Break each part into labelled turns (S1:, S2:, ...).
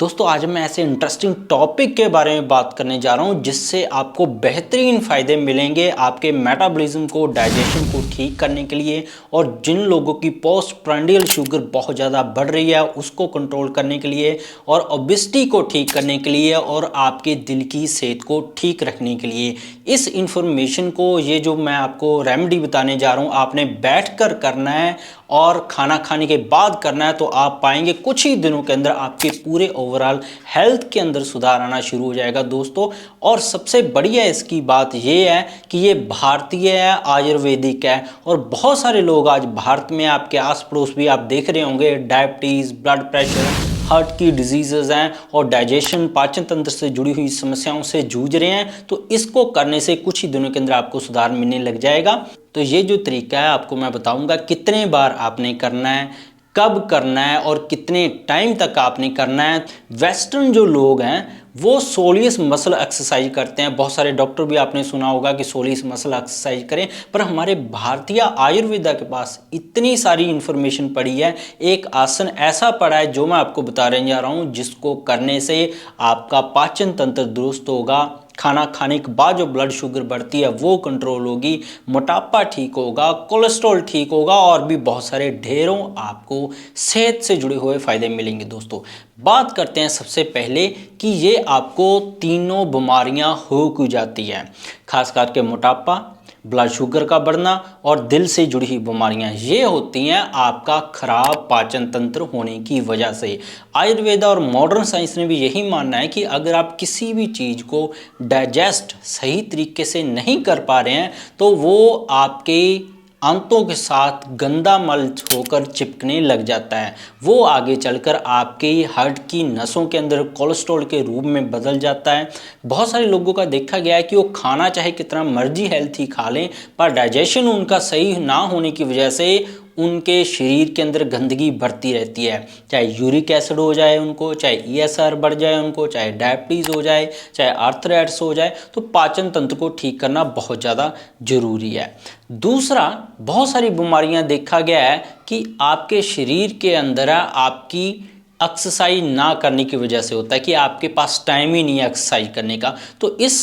S1: दोस्तों आज मैं ऐसे इंटरेस्टिंग टॉपिक के बारे में बात करने जा रहा हूं जिससे आपको बेहतरीन फ़ायदे मिलेंगे आपके मेटाबॉलिज्म को, डाइजेशन को ठीक करने के लिए। और जिन लोगों की पोस्ट प्रांडियल शुगर बहुत ज़्यादा बढ़ रही है उसको कंट्रोल करने के लिए, और ओबेसिटी को ठीक करने के लिए, और आपके दिल की सेहत को ठीक रखने के लिए। इस इंफॉर्मेशन को, ये जो मैं आपको रेमेडी बताने जा रहा हूँ, आपने बैठकर करना है और खाना खाने के बाद करना है, तो आप पाएंगे कुछ ही दिनों के अंदर आपके पूरे ओवरऑल हेल्थ के अंदर सुधार आना शुरू हो जाएगा दोस्तों। और सबसे बढ़िया इसकी बात यह है कि ये भारतीय है, आयुर्वेदिक है। और बहुत सारे लोग आज भारत में, आपके आस पड़ोस भी आप देख रहे होंगे, डायबिटीज़, ब्लड प्रेशर, हार्ट की डिजीज़ हैं और डाइजेशन, पाचन तंत्र से जुड़ी हुई समस्याओं से जूझ रहे हैं। तो इसको करने से कुछ ही दिनों के अंदर आपको सुधार मिलने लग जाएगा। तो ये जो तरीका है आपको मैं बताऊंगा कितने बार आपने करना है, कब करना है और कितने टाइम तक आपने करना है। वेस्टर्न जो लोग हैं वो सोलियस मसल एक्सरसाइज करते हैं, बहुत सारे डॉक्टर भी आपने सुना होगा कि सोलियस मसल एक्सरसाइज करें, पर हमारे भारतीय आयुर्वेदा के पास इतनी सारी इंफॉर्मेशन पड़ी है। एक आसन ऐसा पड़ा है जो मैं आपको बताने जा रहा हूँ जिसको करने से आपका पाचन तंत्र दुरुस्त होगा, खाना खाने के बाद जो ब्लड शुगर बढ़ती है वो कंट्रोल होगी, मोटापा ठीक होगा, कोलेस्ट्रॉल ठीक होगा, और भी बहुत सारे ढेरों आपको सेहत से जुड़े हुए फायदे मिलेंगे दोस्तों। बात करते हैं सबसे पहले कि ये आपको तीनों बीमारियां हो क्यों जाती हैं, खास करके मोटापा, ब्लड शुगर का बढ़ना और दिल से जुड़ी हुई बीमारियां। ये होती हैं आपका खराब पाचन तंत्र होने की वजह से। आयुर्वेदा और मॉडर्न साइंस ने भी यही मानना है कि अगर आप किसी भी चीज़ को डाइजेस्ट सही तरीके से नहीं कर पा रहे हैं तो वो आपके आंतों के साथ गंदा मल होकर चिपकने लग जाता है। वो आगे चलकर आपके हार्ट की नसों के अंदर कोलेस्ट्रॉल के रूप में बदल जाता है। बहुत सारे लोगों का देखा गया है कि वो खाना चाहे कितना मर्जी हेल्थी खा लें, पर डाइजेशन उनका सही ना होने की वजह से उनके शरीर के अंदर गंदगी बढ़ती रहती है। चाहे यूरिक एसिड हो जाए उनको, चाहे ईएसआर बढ़ जाए उनको, चाहे डायबिटीज़ हो जाए, चाहे आर्थराइटिस हो जाए, तो पाचन तंत्र को ठीक करना बहुत ज़्यादा जरूरी है। दूसरा, बहुत सारी बीमारियां देखा गया है कि आपके शरीर के अंदर आपकी एक्सरसाइज ना करने की वजह से होता है कि आपके पास टाइम ही नहीं है एक्सरसाइज करने का। तो इस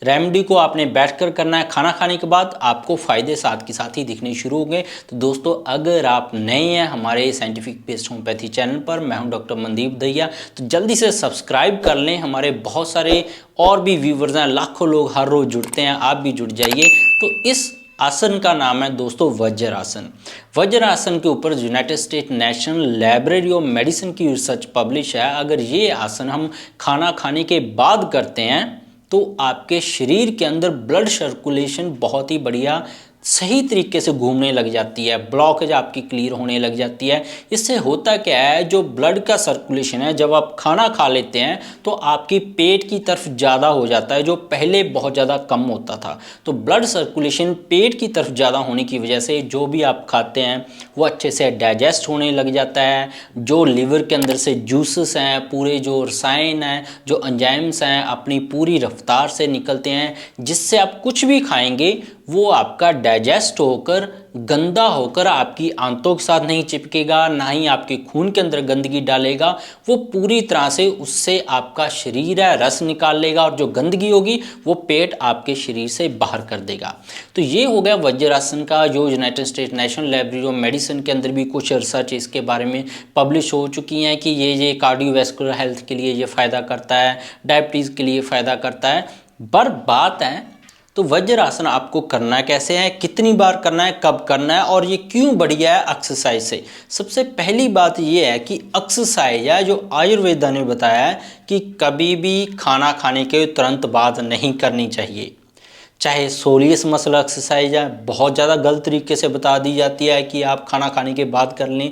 S1: रेमेडी को आपने बैठकर करना है, खाना खाने के बाद आपको फ़ायदे साथ के साथ ही दिखने शुरू होंगे। तो दोस्तों अगर आप नए हैं हमारे साइंटिफिक बेस्ड होम्योपैथी चैनल पर, मैं हूं डॉक्टर मनदीप दहिया, तो जल्दी से सब्सक्राइब कर लें। हमारे बहुत सारे और भी व्यूवर्स हैं, लाखों लोग हर रोज़ जुड़ते हैं, आप भी जुड़ जाइए। तो इस आसन का नाम है दोस्तों वज्रासन। वज्रासन के ऊपर United state national library of medicine की रिसर्च पब्लिश है। अगर ये आसन हम खाना खाने के बाद करते हैं तो आपके शरीर के अंदर ब्लड सर्कुलेशन बहुत ही बढ़िया सही तरीके से घूमने लग जाती है, ब्लॉकेज आपकी क्लियर होने लग जाती है। इससे होता क्या है, जो ब्लड का सर्कुलेशन है जब आप खाना खा लेते हैं तो आपकी पेट की तरफ ज़्यादा हो जाता है, जो पहले बहुत ज़्यादा कम होता था। तो ब्लड सर्कुलेशन पेट की तरफ ज़्यादा होने की वजह से जो भी आप खाते हैं वो अच्छे से डाइजेस्ट होने लग जाता है। जो लिवर के अंदर से जूसेस हैं, पूरे जो रसायन हैं, जो एंजाइम्स हैं, अपनी पूरी रफ्तार से निकलते हैं, जिससे आप कुछ भी खाएंगे वो आपका डाइजेस्ट होकर गंदा होकर आपकी आंतों के साथ नहीं चिपकेगा, ना ही आपके खून के अंदर गंदगी डालेगा। वो पूरी तरह से उससे आपका शरीर है रस निकाल लेगा, और जो गंदगी होगी वो पेट आपके शरीर से बाहर कर देगा। तो ये हो गया वज्रासन का, जो United state national library of medicine के अंदर भी कुछ रिसर्च इसके बारे में पब्लिश हो चुकी हैं कि ये कार्डियोवैस्कुलर हेल्थ के लिए ये फ़ायदा करता है, डायबिटीज़ के लिए फ़ायदा करता है। पर बात है तो वज्रासन आपको करना कैसे है, कितनी बार करना है, कब करना है, और ये क्यों बढ़िया है एक्सरसाइज से। सबसे पहली बात ये है कि एक्सरसाइज है जो आयुर्वेदा ने बताया है कि कभी भी खाना खाने के तुरंत बाद नहीं करनी चाहिए। चाहे सोलियस मसल एक्सरसाइज है, बहुत ज़्यादा गलत तरीके से बता दी जाती है कि आप खाना खाने के बाद कर लें।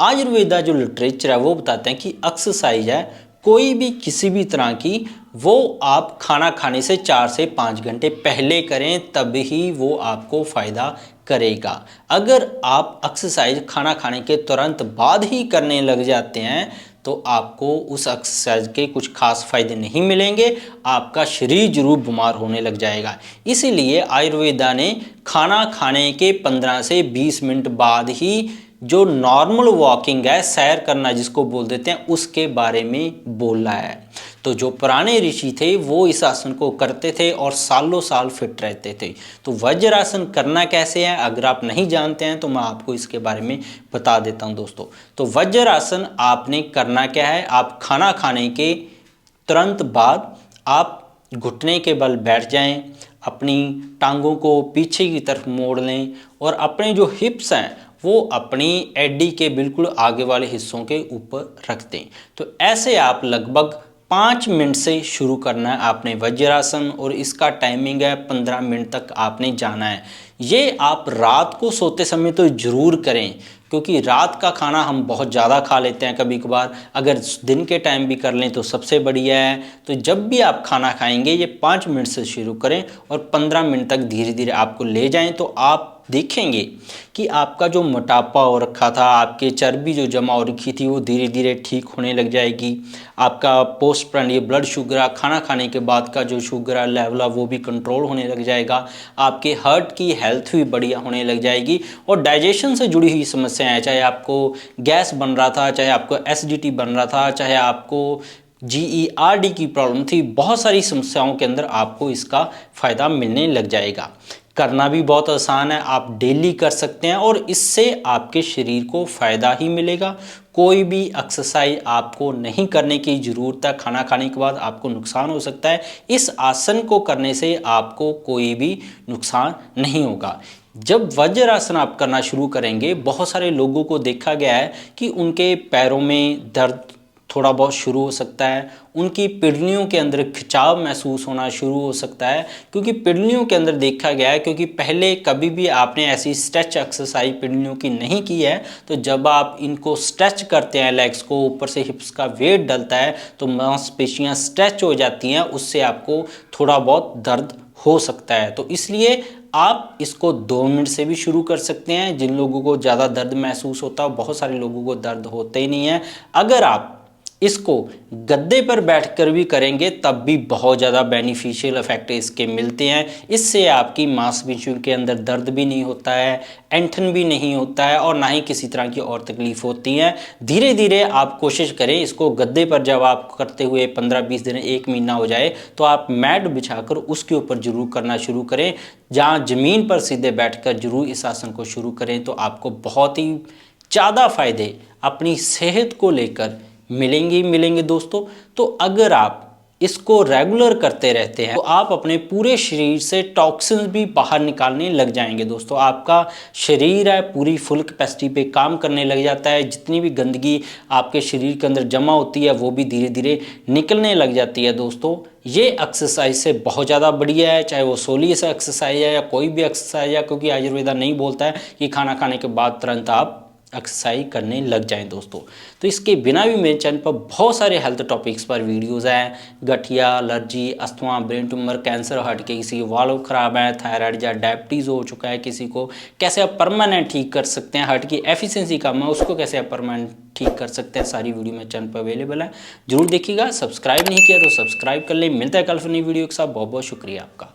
S1: आयुर्वेदा जो लिटरेचर है वो बताते हैं कि एक्सरसाइज है कोई भी किसी भी तरह की, वो आप खाना खाने से 4 से 5 घंटे पहले करें, तब ही वो आपको फ़ायदा करेगा। अगर आप एक्सरसाइज खाना खाने के तुरंत बाद ही करने लग जाते हैं तो आपको उस एक्सरसाइज के कुछ खास फायदे नहीं मिलेंगे, आपका शरीर जरूर बीमार होने लग जाएगा। इसीलिए आयुर्वेदा ने खाना खाने के 15 से 20 मिनट बाद ही जो नॉर्मल वॉकिंग है, सैर करना जिसको बोल देते हैं, उसके बारे में बोल रहा है। तो जो पुराने ऋषि थे वो इस आसन को करते थे और सालों साल फिट रहते थे। तो वज्रासन करना कैसे है, अगर आप नहीं जानते हैं तो मैं आपको इसके बारे में बता देता हूं दोस्तों। तो वज्रासन आपने करना क्या है, आप खाना खाने के तुरंत बाद आप घुटने के बल बैठ जाएं, अपनी टांगों को पीछे की तरफ मोड़ लें और अपने जो हिप्स हैं वो अपनी एडी के बिल्कुल आगे वाले हिस्सों के ऊपर रख दें। तो ऐसे आप लगभग 5 मिनट से शुरू करना है आपने वज्रासन, और इसका टाइमिंग है 15 मिनट तक आपने जाना है। ये आप रात को सोते समय तो ज़रूर करें, क्योंकि रात का खाना हम बहुत ज़्यादा खा लेते हैं कभी कभार। अगर दिन के टाइम भी कर लें तो सबसे बढ़िया है। तो जब भी आप खाना खाएंगे ये 5 मिनट से शुरू करें और 15 मिनट तक धीरे धीरे आपको ले जाएं, तो आप देखेंगे कि आपका जो मोटापा हो रखा था, आपके चर्बी जो जमा हो रखी थी, वो धीरे धीरे ठीक होने लग जाएगी। आपका पोस्ट प्रांडीय ब्लड शुगर, खाना खाने के बाद का जो शुगर लेवल है वो भी कंट्रोल होने लग जाएगा। आपके हार्ट की हेल्थ भी बढ़िया होने लग जाएगी। और डाइजेशन से जुड़ी हुई समस्याएं हैं, चाहे आपको गैस बन रहा था, चाहे आपको एसिडिटी बन रहा था, चाहे आपको GERD की प्रॉब्लम थी, बहुत सारी समस्याओं के अंदर आपको इसका फ़ायदा मिलने लग जाएगा। करना भी बहुत आसान है, आप डेली कर सकते हैं और इससे आपके शरीर को फ़ायदा ही मिलेगा। कोई भी एक्सरसाइज आपको नहीं करने की ज़रूरत है। खाना खाने के बाद आपको नुकसान हो सकता है, इस आसन को करने से आपको कोई भी नुकसान नहीं होगा। जब वज्रासन आप करना शुरू करेंगे, बहुत सारे लोगों को देखा गया है कि उनके पैरों में दर्द थोड़ा बहुत शुरू हो सकता है, उनकी पिंडलियों के अंदर खिंचाव महसूस होना शुरू हो सकता है, क्योंकि पिंडलियों के अंदर देखा गया है, क्योंकि पहले कभी भी आपने ऐसी स्ट्रेच एक्सरसाइज पिंडलियों की नहीं की है, तो जब आप इनको स्ट्रेच करते हैं लेग्स को, ऊपर से हिप्स का वेट डलता है तो मांसपेशियां स्ट्रेच हो जाती हैं, उससे आपको थोड़ा बहुत दर्द हो सकता है। तो इसलिए आप इसको 2 मिनट से भी शुरू कर सकते हैं। जिन लोगों को ज़्यादा दर्द महसूस होता है, बहुत सारे लोगों को दर्द होते ही नहीं है, अगर आप इसको गद्दे पर बैठकर भी करेंगे तब भी बहुत ज़्यादा बेनिफिशियल इफेक्ट इसके मिलते हैं। इससे आपकी मांसपेशियों के अंदर दर्द भी नहीं होता है, ऐंठन भी नहीं होता है और ना ही किसी तरह की और तकलीफ होती है। धीरे धीरे आप कोशिश करें इसको गद्दे पर, जब आप करते हुए 15-20 दिन, 1 महीना हो जाए, तो आप मैट बिछाकर उसके ऊपर जरूर करना शुरू करें। जहाँ ज़मीन पर सीधे बैठकर जरूर इस आसन को शुरू करें, तो आपको बहुत ही ज़्यादा फायदे अपनी सेहत को लेकर मिलेंगे ही मिलेंगे दोस्तों। तो अगर आप इसको रेगुलर करते रहते हैं तो आप अपने पूरे शरीर से टॉक्सिन्स भी बाहर निकालने लग जाएंगे दोस्तों। आपका शरीर है पूरी फुल कैपेसिटी पे काम करने लग जाता है। जितनी भी गंदगी आपके शरीर के अंदर जमा होती है वो भी धीरे धीरे निकलने लग जाती है दोस्तों। ये एक्सरसाइज से बहुत ज़्यादा बढ़िया है, चाहे वो सोलियस एक्सरसाइज है या कोई भी एक्सरसाइज है, क्योंकि आयुर्वेदा नहीं बोलता है कि खाना खाने के बाद तुरंत आप एक्सरसाइज करने लग जाएं दोस्तों। तो इसके बिना भी मेरे चैनल पर बहुत सारे हेल्थ टॉपिक्स पर वीडियोस हैं। गठिया, allergy, asthma, brain tumour, cancer, heart के किसी वाल्व खराब है, थायराइड या डायबिटीज़ हो चुका है किसी को, कैसे आप परमानेंट ठीक कर सकते हैं, हार्ट की एफिशिएंसी कम है उसको कैसे आप परमानेंट ठीक कर सकते हैं, सारी वीडियो मेरे चैनल पर अवेलेबल है, जरूर देखिएगा। सब्सक्राइब नहीं किया तो सब्सक्राइब कर लें। मिलता है कल फिर नई वीडियो के साथ। बहुत बहुत शुक्रिया आपका।